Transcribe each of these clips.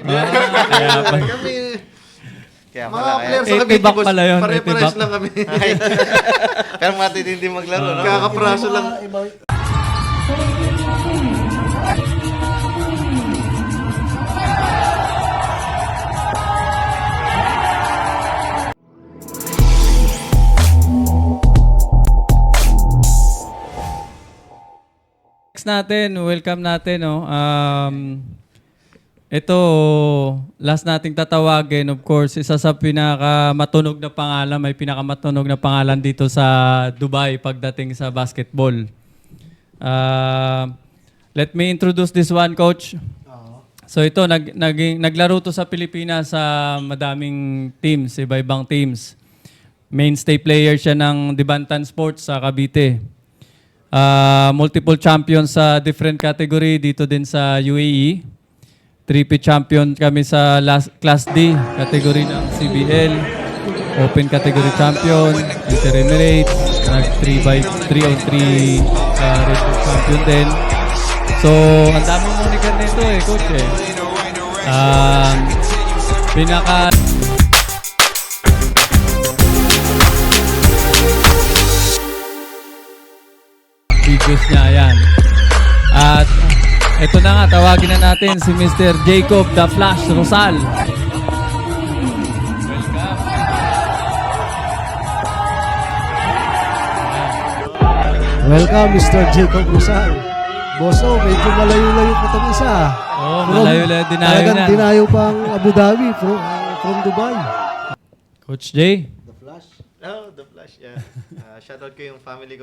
Kaya pa. Kami, Kaya mga pala, players sa 80 Cavite, back boss, pala yun, 80 pare-pares back. lang kami. pero matitindi maglaro, no? Kakapraso lang. Next natin, welcome natin, no. Ito, last nating tatawagin, of course, isa sa pinakamatunog na pangalan, may pinakamatunog na pangalan dito sa Dubai pagdating sa basketball. Let me introduce this one, Coach. So ito, naglaro to sa Pilipinas sa madaming teams, iba-ibang teams. Mainstay player siya ng Dibantan Sports sa Cavite. Multiple champion sa different category dito din sa UAE. 3P champion kami sa Class D category ng CBL. Open category champion, Inter-Emirates, nag 3x3 on 3 Red Bull champion din. So, ang daming moniker nito coach pinaka videos niya, yan. At ito na nga, tawagin na natin si Mr. Jacob The Flash Rosal. Welcome, Mr. Jacob Rosal. Boso, medyo malayo-layo pa itong isa. Oo, malayo-layo, dinayo Talagang na. dinayo pang Abu Dhabi from Dubai. Coach Jay. Oh, The Flash, yeah. Shoutout ko yung family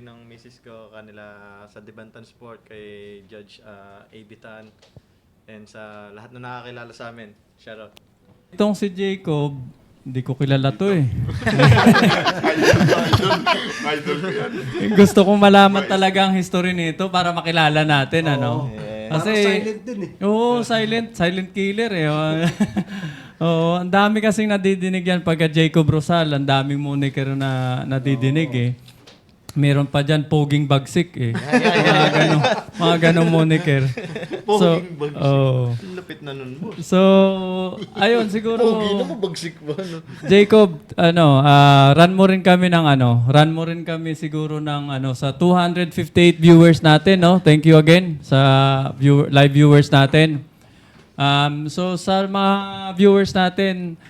ng misis ko, kanila sa Dibantan Sport, kay Judge Abitan, and sa lahat na nakakilala sa amin. Shoutout. Itong si Jacob, hindi ko kilala to Idol ko yan. Gusto kong malaman talaga ang history nito para makilala natin, ano? Kasi, silent din Oo, silent killer Oo, ang dami kasing nadidinig yan pagka Jacob Rosal, ang daming moniker na nadidinig Meron pa dyan, Poging Bagsik mga ganong moniker. Poging Bagsik. Oo. Lapit na nun, boss. So, ayun, siguro... Pogi na mo, bagsik ba? No? Jacob, run mo rin kami siguro ng sa 258 viewers natin, no? Thank you again sa live viewers natin. So sa mga viewers natin,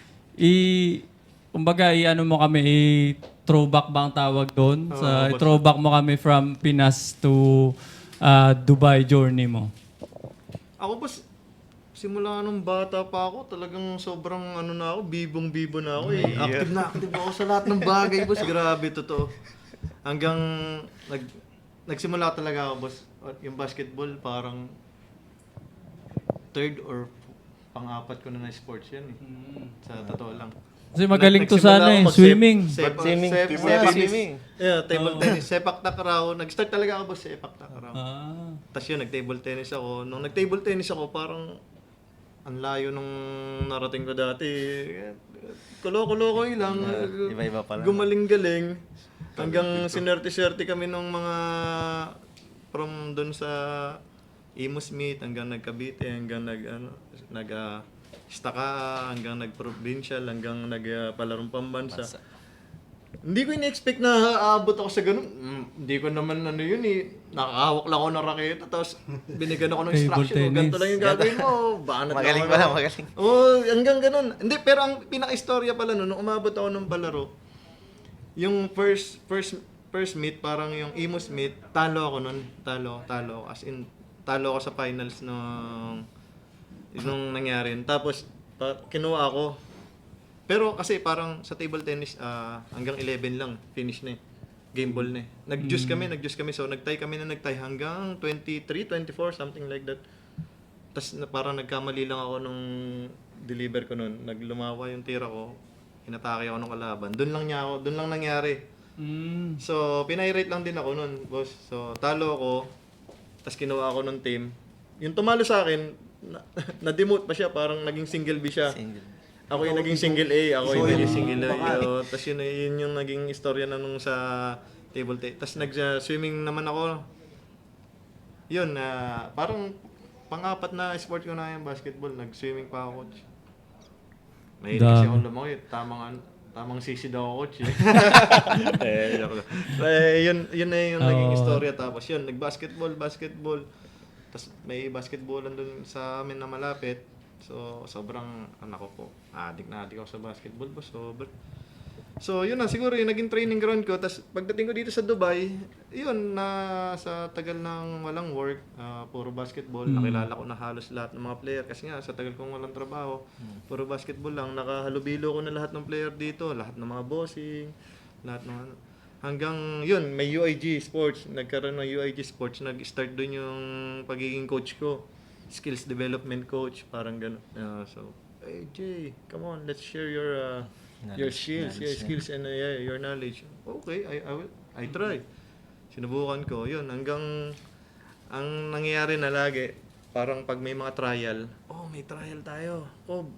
mo kami, throwback ba ang tawag doon? Throwback mo kami from Pinas to Dubai journey mo. Ako, boss, simula nung bata pa ako, talagang sobrang bibong-bibo na ako Active ako sa lahat ng bagay, boss. Grabe, totoo. Hanggang nagsimula talaga ako, boss. Yung basketball, parang third or pang-apat ko na sports yan Sa totoo lang. Kasi magaling to Nagsimula sana ako swimming. Swimming. Yeah, table tennis. Sepak takraw. Nag-start talaga ako, boss, sepak takraw. Tapos yun, nag-table tennis ako. Nung nag-table tennis ako, parang ang layo nung narating ko dati. Kulo-kulo lang. Iba-iba pala. Gumaling-galing. Hanggang sinerte-serte kami nung mga from doon sa Imo Smith, hanggang nag-Cavite, hanggang Staka, hanggang nag-provincial, hanggang nagpalarong pambansa. Hindi ko in-expect na aabot ako sa ganun. Hindi ko naman nakahawak lang ako ng raketa, tapos binigyan ako ng instruction. Ganito lang yung gagawin mo. Banat Magaling lang pala, ako. magaling. Hanggang ganun. Hindi, pero ang pinaka-istorya pala nung umabot ako ng palaro, yung first meet, parang yung Imo Smith, talo ako nun. Talo. As in, talo ako sa finals nung nangyari. Tapos, kinuha ako. Pero kasi parang sa table tennis, hanggang 11 lang, finish na Game ball na Nag-juice kami. So, nag-tie hanggang 23, 24, something like that. Tapos parang nagkamali lang ako nung deliver ko nun. Naglumawa yung tira ko. Inatake ako ng kalaban. Doon lang nangyari. So, pinay-rate lang din ako nun, boss. So, talo ako. Tapos kinuha ako ng team. Yung tumalo sa akin, na-demote pa siya, parang naging single B siya. Ako yung naging single A, ako yung naging single A. Tapos yun yung naging istorya na nung sa table tennis. Tapos nag-swimming naman ako. Yun, parang pang-apat na sport ko na yung basketball. Nag-swimming pa ako, coach. Mahilig kasi ako lumangoy. Tamang sisi daw ako, coach. Joke lang. Yun na yung naging istorya. Tapos yun, nag-basketball. Tapos may basketballan dun sa amin na malapit. So, sobrang, anak ko po, adik ako sa basketball po, sobrang. So, yun na, siguro yung naging training ground ko. Tapos, pagdating ko dito sa Dubai, yun, na sa tagal ng walang work, puro basketball. Nakilala ko na halos lahat ng mga player. Kasi nga, sa tagal kong walang trabaho, puro basketball lang. Nakahalubilo ko na lahat ng player dito. Lahat ng mga bossing, lahat ng ano. Hanggang yun, may UIG Sports. Nagkaroon ng UIG Sports. Nag-start dun yung pagiging coach ko. Skills development coach, parang gano'n. So, hey Jay, come on, let's share your skills, skills and your knowledge. Okay, I try. Sinubukan ko, yun, hanggang ang nangyayari na lagi, parang pag may mga trial, may trial tayo, Kob,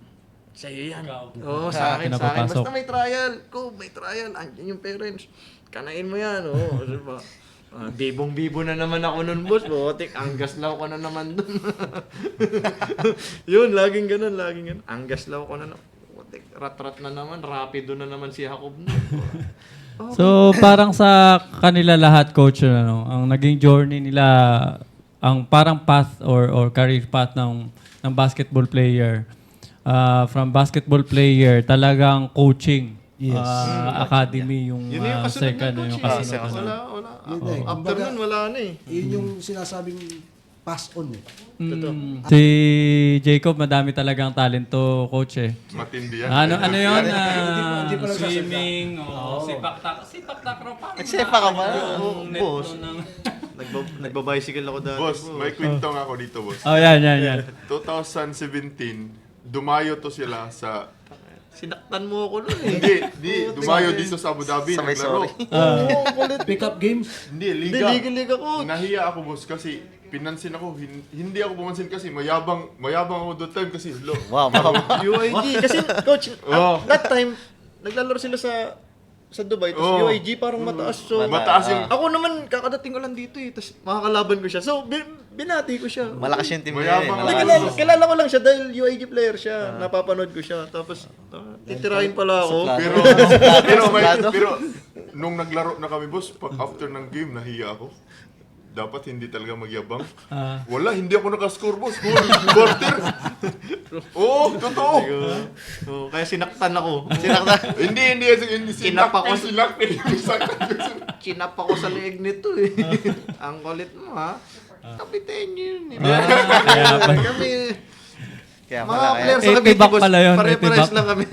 sa'yo yan. Oo, sa akin, Napapasok. basta may trial, Kob, may trial, andyan yung parents, kanain mo yan, diba? Bibong-bibo na naman ako nun, boss. Botik, anggaslaw ko na naman dun. Yun, laging ganun. Anggaslaw ko na naman. Botik, rat-rat na naman. Rapido na naman si Jacob nun. So, parang sa kanila lahat, coach, ang naging journey nila, ang parang path or career path ng basketball player. From basketball player, talagang coaching. Yes. Academy yung Yun yung kasunod second, ng yung coach. kasunod. Wala. Yun na eh. After Kumbaga, nun, wala na eh. Yun yung sinasabing pass on eh. Si Jacob, madami talagang talento, coach eh. Matindi yan. Ano yun? Hindi pa nagsasalita. Swimming, sipak takraw pa. Nagsepa ka ba? Boss. Nagbabicycle ako dati. Boss, may kwento nga ako dito, boss. Oh, yan. 2017, dumayo to sila sa... Sinaktan mo ako nun eh. Hindi, dumayo dito sa Abu Dhabi, Sa may naglaro. sorry. Pick up games. Hindi, liga. Liga ko. Nahiya ako, boss, kasi pinansin ako. Hindi ako pumansin kasi mayabang ako that time kasi Wow. UIG. Kasi, coach, Oh. that time, naglalaro sila sa Dubai. Tapos Oh. UIG parang mataas. So, Mataas yung... ako naman, kakadating ko lang dito eh. Tapos makakalaban ko siya. So, binati ko siya. Malakas yung team Mayabang nila. Hindi, kilala ko lang siya dahil UIG player siya. Napapanood ko siya. Tapos, titirahin pala ako. Pero nung naglaro na kami, boss, pag after ng game, nahiya ako. Dapat hindi talaga magyabang. Wala, hindi ako nakascore, boss. Quarter. Oo, totoo. So, kaya sinaktan ako. Hindi. Kinap ako. Sinaktin. Kinap ako sa leeg nito eh. Ang kulit mo ha. Kapitan yun. Kaya pa. Kami, Kaya mga pala player kaya. sa Cavite, Tibak boss, pala yun, pare-pares tibak. lang kami.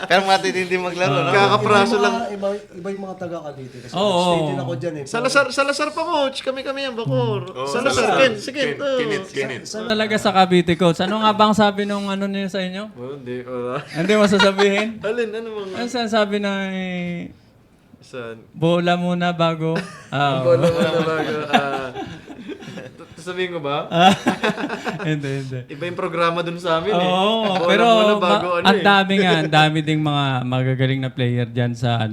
Pero matitindi maglaro, no? Kakapraso lang. Iba yung mga taga Cavite. Kasi Oo. stay din ako dyan eh. Salasar pa coach. Kami yan, Bakor. Salasar, Ken. Sige, Kinit. Talaga sa Cavite, coach. Ano nga bang sabi nung ano niya sa inyo? Hindi, wala. Hindi mo sasabihin? Alin, ano mga? Ano sasabi na Saan? bola muna bago? Bola mo na bago. Sabihin ko ba? Hindi. Iba yung programa dun sa amin eh. Oo, Bola pero muna bago ang dami ding mga magagaling na player diyan sa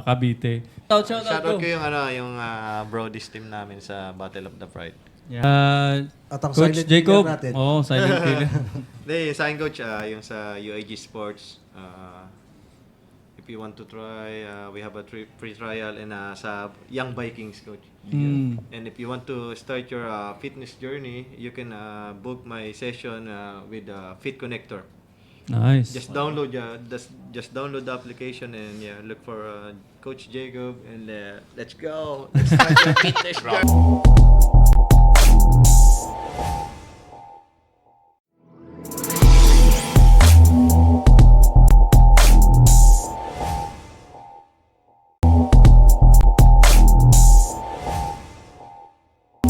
Cavite. Shout out Shoutout to. ko yung Brody's team namin sa Battle of the Pride. Yeah. At ang Coach silent Jacob. killer natin. Oo, silent killer. Hindi, sa akin coach, yung sa UIG Sports, if you want to try, we have a free trial and sa Young Vikings coach. And if you want to start your fitness journey, you can book my session with Fit Connector. Nice. Just download the application and look for Coach Jacob and let's go. Let's start your fitness journey.